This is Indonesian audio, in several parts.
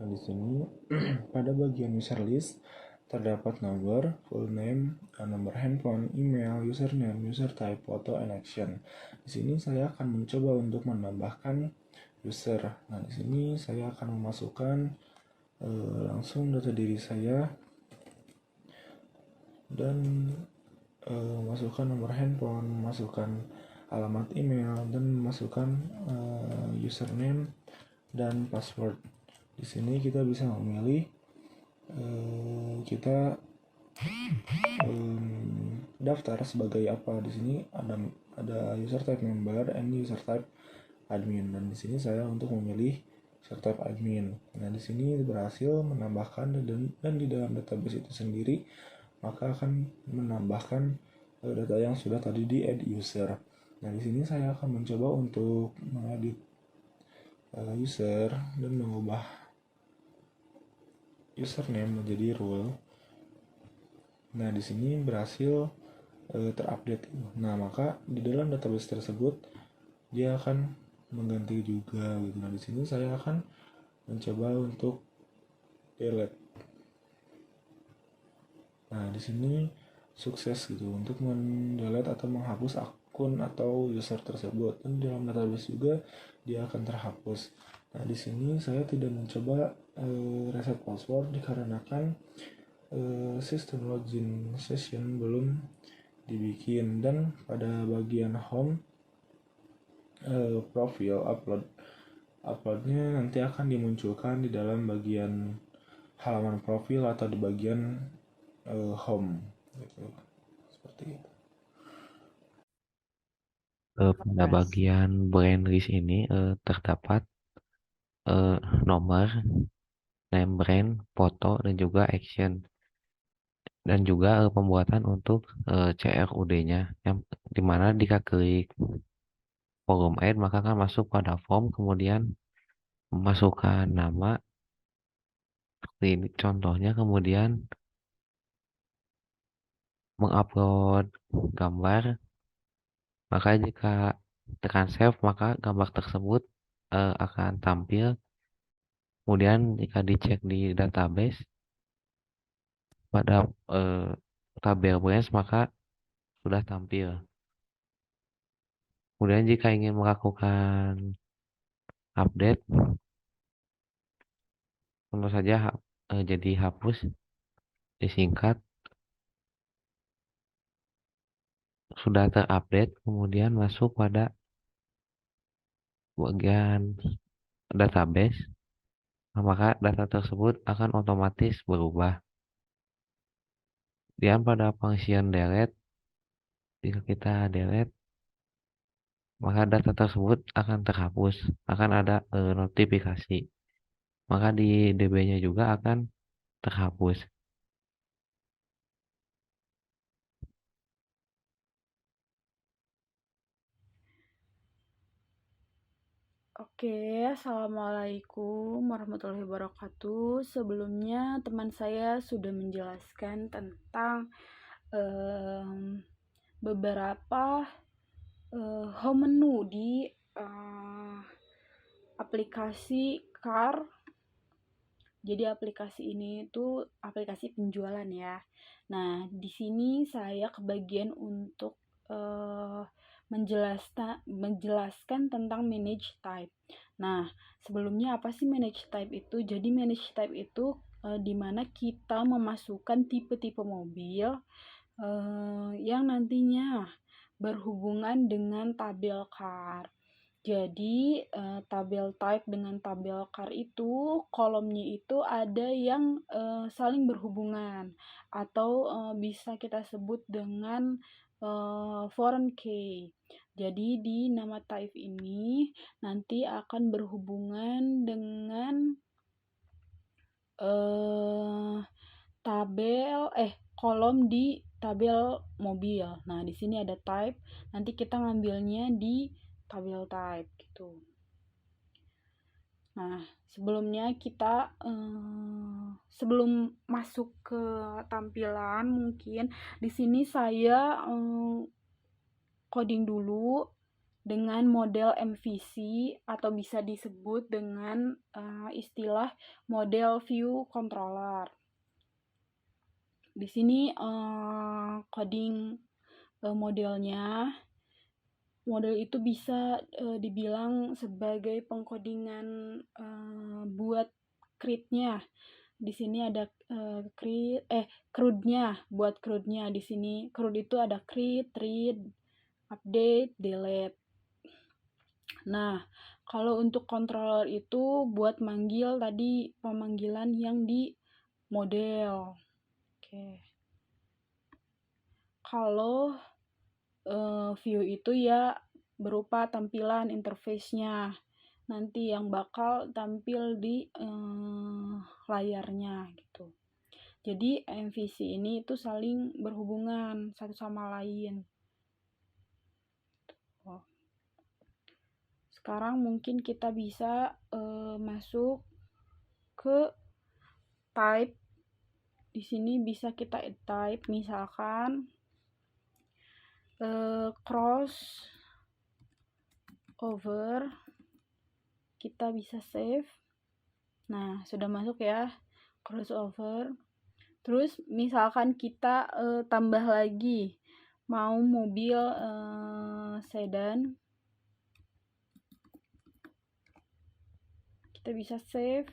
Nah, di sini pada bagian user list terdapat nomor, full name, nomor handphone, email, username, user type, photo, and action. Di sini saya akan mencoba untuk menambahkan user. Nah, di sini saya akan memasukkan langsung data diri saya dan masukkan nomor handphone, masukkan alamat email, dan masukkan username dan password. Di sini kita bisa memilih kita daftar sebagai apa. Di sini ada user type member and user type admin, dan di sini saya untuk memilih user type admin. Nah, di sini berhasil menambahkan dan di dalam database itu sendiri maka akan menambahkan data yang sudah tadi di add user. Nah, di sini saya akan mencoba untuk mengedit user dan mengubah username menjadi role. Nah, di sini berhasil terupdate. Nah, maka di dalam database tersebut dia akan mengganti juga gitu. Nah, di sini saya akan mencoba untuk delete. Nah, di sini sukses gitu untuk mendelete atau menghapus akun atau user tersebut, dan dalam database juga dia akan terhapus. Nah, di sini saya tidak mencoba reset password dikarenakan sistem login session belum dibikin, dan pada bagian home profil uploadnya nanti akan dimunculkan di dalam bagian halaman profil atau di bagian home gitu, seperti itu. Pada bagian brand list ini terdapat nomor, name brand, foto, dan juga action. Dan juga pembuatan untuk CRUD-nya, yang dimana jika klik forum add maka akan masuk pada form, kemudian memasukkan nama seperti ini contohnya, kemudian mengupload gambar. Maka jika tekan save maka gambar tersebut akan tampil. Kemudian jika dicek di database pada tabel branch maka sudah tampil. Kemudian jika ingin melakukan update, tentu saja jadi hapus, disingkat, sudah terupdate, kemudian masuk pada bagian database, maka data tersebut akan otomatis berubah. Dan pada function delete, jika kita delete, maka data tersebut akan terhapus, akan ada notifikasi. Maka di DB-nya juga akan terhapus. Oke, assalamualaikum warahmatullahi wabarakatuh. Sebelumnya teman saya sudah menjelaskan tentang beberapa home menu di aplikasi Car. Jadi aplikasi ini itu aplikasi penjualan ya. Nah, di sini saya kebagian untuk menjelaskan tentang manage type. Nah, sebelumnya apa sih manage type itu? Jadi manage type itu di mana kita memasukkan tipe-tipe mobil yang nantinya berhubungan dengan tabel car. Jadi tabel type dengan tabel car itu kolomnya itu ada yang saling berhubungan atau bisa kita sebut dengan foreign key. Jadi di nama type ini nanti akan berhubungan dengan kolom di tabel mobil. Nah, di sini ada type, nanti kita ngambilnya di tabel type gitu. Nah, sebelumnya kita sebelum masuk ke tampilan mungkin di sini saya coding dulu. dengan model MVC atau bisa disebut dengan istilah model view controller. Di sini coding modelnya. Model itu bisa dibilang sebagai pengkodingan buat CRUD-nya. Di sini ada CRUD-nya, buat CRUD-nya. Di sini CRUD itu ada create, read, update, delete. Nah, kalau untuk controller itu buat manggil tadi pemanggilan yang di model. Oke. Kalau view itu ya berupa tampilan interface-nya. Nanti yang bakal tampil di layarnya gitu. Jadi MVC ini itu saling berhubungan satu sama lain. Sekarang mungkin kita bisa masuk ke type. Di sini bisa kita type misalkan cross over, kita bisa save. Nah, sudah masuk ya crossover. Terus misalkan kita tambah lagi mau mobil sedan, kita bisa save.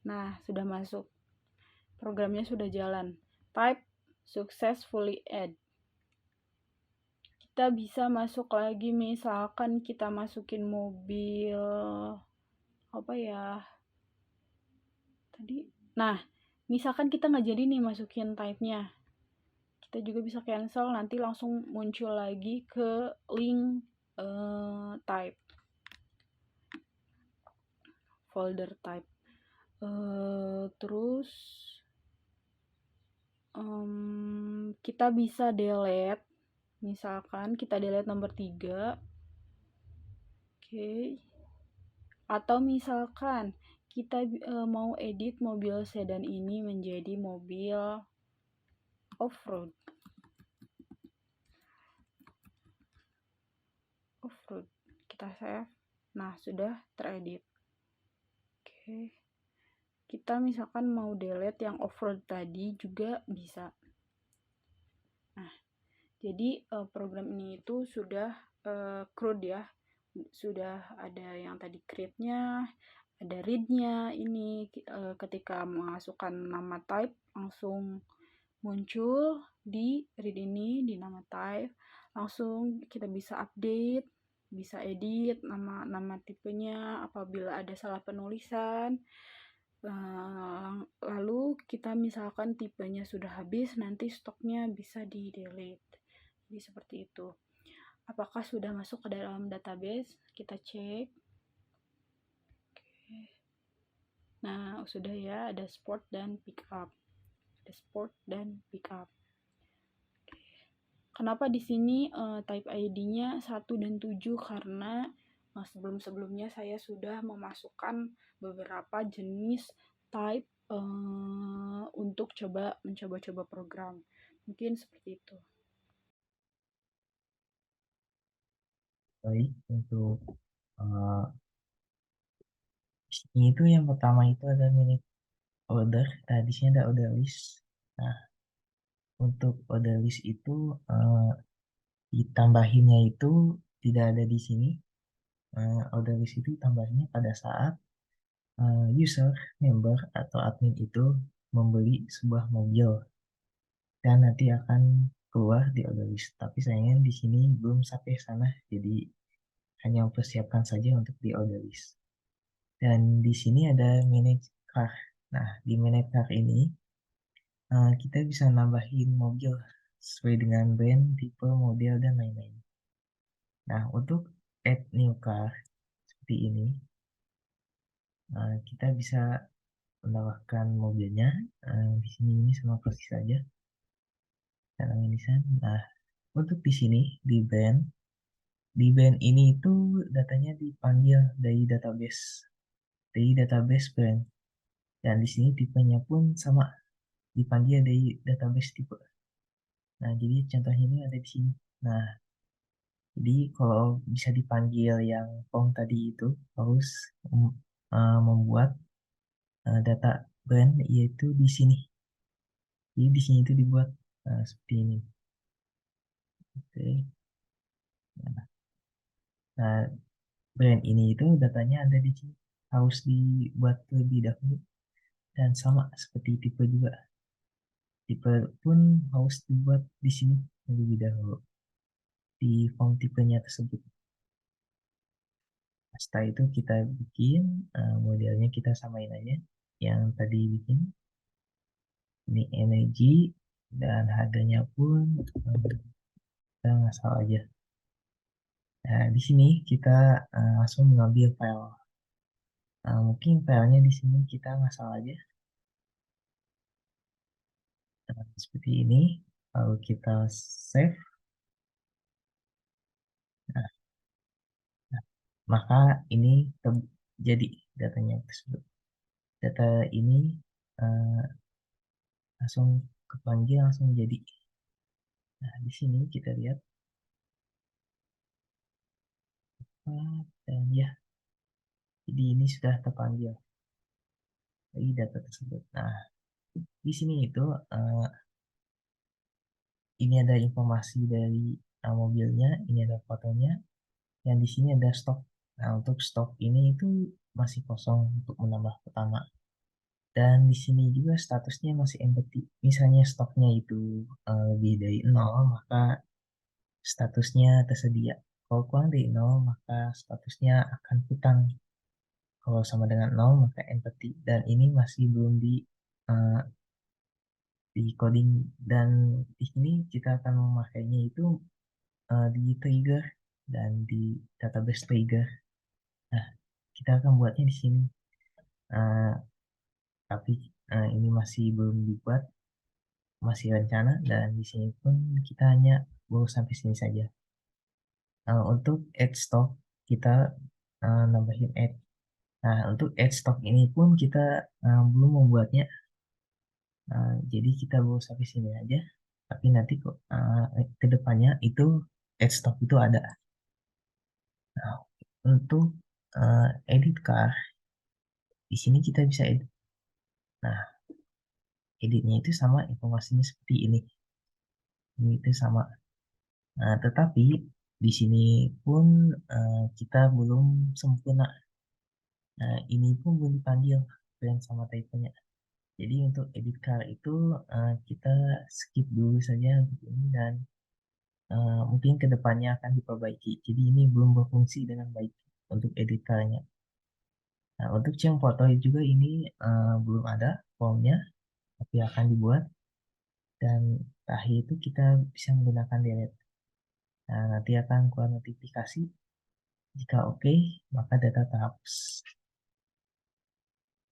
Nah, sudah masuk. Programnya sudah jalan. Type successfully add. Kita bisa masuk lagi, misalkan kita masukin mobil apa ya tadi. Nah, misalkan kita nggak jadi nih masukin type-nya, kita juga bisa cancel, nanti langsung muncul lagi ke link type, folder type. Terus kita bisa delete, misalkan kita delete nomor 3. Oke. Atau misalkan kita mau edit mobil sedan ini menjadi mobil off-road. Kita save. Nah, sudah teredit. Oke. Kita misalkan mau delete yang off-road tadi juga bisa. Nah, jadi program ini itu sudah CRUD ya. Sudah ada yang tadi create-nya, ada read-nya. Ini ketika memasukkan nama type langsung muncul di read ini, di nama type. Langsung kita bisa update, bisa edit nama tipenya apabila ada salah penulisan. Lalu kita misalkan tipenya sudah habis, nanti stoknya bisa di delete. Jadi seperti itu. Apakah sudah masuk ke dalam database? Kita cek. Oke. Nah, sudah ya, ada export dan pickup. Export dan pickup. Kenapa di sini type ID-nya 1 dan 7? Karena sebelum-sebelumnya saya sudah memasukkan beberapa jenis type untuk mencoba-coba program. Mungkin seperti itu. Baik, untuk ini itu yang pertama itu ada minute order, di sini ada order list. Nah, untuk order list itu ditambahinnya itu tidak ada di sini. Order list itu tambahinnya pada saat user, member, atau admin itu membeli sebuah mobil dan nanti akan keluar di order list. Tapi sayangnya di sini belum sampai sana, jadi hanya mempersiapkan saja untuk di order list. Dan di sini ada manage car. Nah, di manage car ini kita bisa nambahin mobil sesuai dengan brand, tipe, model, dan lain-lain. Nah, untuk add new car seperti ini, kita bisa menambahkan mobilnya. Di sini ini sama persis saja. Nah, untuk di sini di brand ini itu datanya dipanggil dari database brand. Dan di sini tipenya pun sama, dipanggil dari database tipe. Nah, jadi contohnya ini ada di sini. Nah, Jadi kalau bisa dipanggil yang form tadi itu harus membuat data brand yaitu di sini. Jadi di sini itu dibuat seperti ini. Oke. Nah, brand ini itu datanya ada di sini. Harus dibuat terlebih dahulu dan sama seperti tipe juga. Tipe pun harus dibuat di sini terlebih dahulu di form tipenya tersebut. Setelah itu kita bikin modelnya, kita samain aja yang tadi bikin. Ini energi dan harganya pun kita ngasal aja. Nah, di sini kita langsung mengambil file. Mungkin filenya di sini kita ngasal aja. Seperti ini. Lalu kita save. Nah, maka ini jadi datanya tersebut. Data ini uh, langsung kepanggil, langsung jadi. Nah, di sini kita lihat. Dan ya, jadi ini sudah terpanggil dari data tersebut. Nah, di sini itu ini ada informasi dari mobilnya, ini ada fotonya, yang di sini ada stok. Nah, untuk stok ini itu masih kosong untuk menambah pertama. Dan di sini juga statusnya masih empty. Misalnya stoknya itu lebih dari 0, maka statusnya tersedia. Kalau kurang dari 0, maka statusnya akan hutang. Kalau sama dengan 0, maka empty. Dan ini masih belum uh, di coding. Dan di sini kita akan memakainya itu di trigger dan di database trigger. Nah, kita akan buatnya di sini. Uh, tapi ini masih belum dibuat, masih rencana, dan di sini pun kita hanya baru sampai sini saja. Untuk add stock kita nambahin add. Nah, untuk add stock ini pun kita belum membuatnya. Jadi kita baru sampai sini aja. Tapi nanti ke depannya itu add stock itu ada. Nah, untuk edit car, di sini kita bisa edit. Nah, editnya itu sama, informasinya seperti ini. Ini itu sama. Nah, tetapi di sini pun kita belum sempurna. Nah, ini pun belum dipanggil brand sama type-nya. Jadi untuk edit car itu kita skip dulu saja untuk ini, dan mungkin kedepannya akan diperbaiki. Jadi ini belum berfungsi dengan baik untuk edit car-nya. Nah, untuk change foto juga ini belum ada formnya, tapi akan dibuat. Dan terakhir itu kita bisa menggunakan delete. Nah, nanti akan keluar notifikasi. Jika oke, maka data terhapus.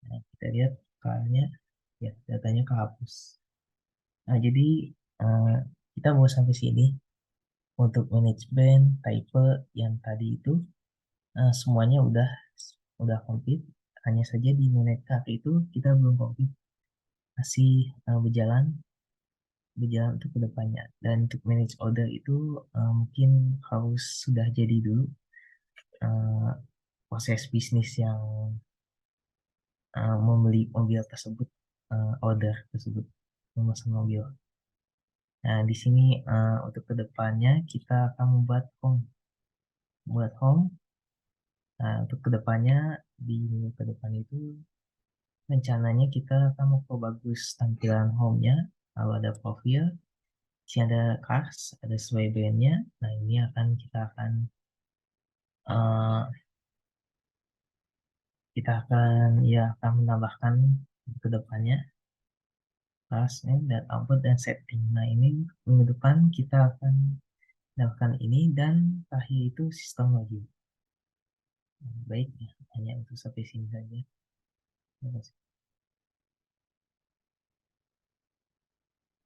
Nah, kita lihat filenya, ya datanya kehapus. Nah, jadi eh, kita mau sampai sini. Untuk manajemen type yang tadi itu semuanya udah komplit. Hanya saja di manage card itu kita belum komplit, masih berjalan untuk kedepannya. Dan untuk manage order itu mungkin harus sudah jadi dulu uh, proses bisnis yang membeli mobil tersebut, order tersebut, memesan mobil. Nah, di sini untuk kedepannya kita akan buat home. Nah, untuk kedepannya di minggu ke depan itu rencananya kita akan memperbagus tampilan home-nya. Lalu ada profil, di sini ada cars, ada sesuai brand-nya. Nah, ini uh, kita akan ya akan menambahkan ke depannya cars dan output dan setting. Nah, ini minggu depan kita akan melakukan ini, dan terakhir itu sistem lagi. Baik, ya, hanya untuk sampai sini saja. Terima kasih.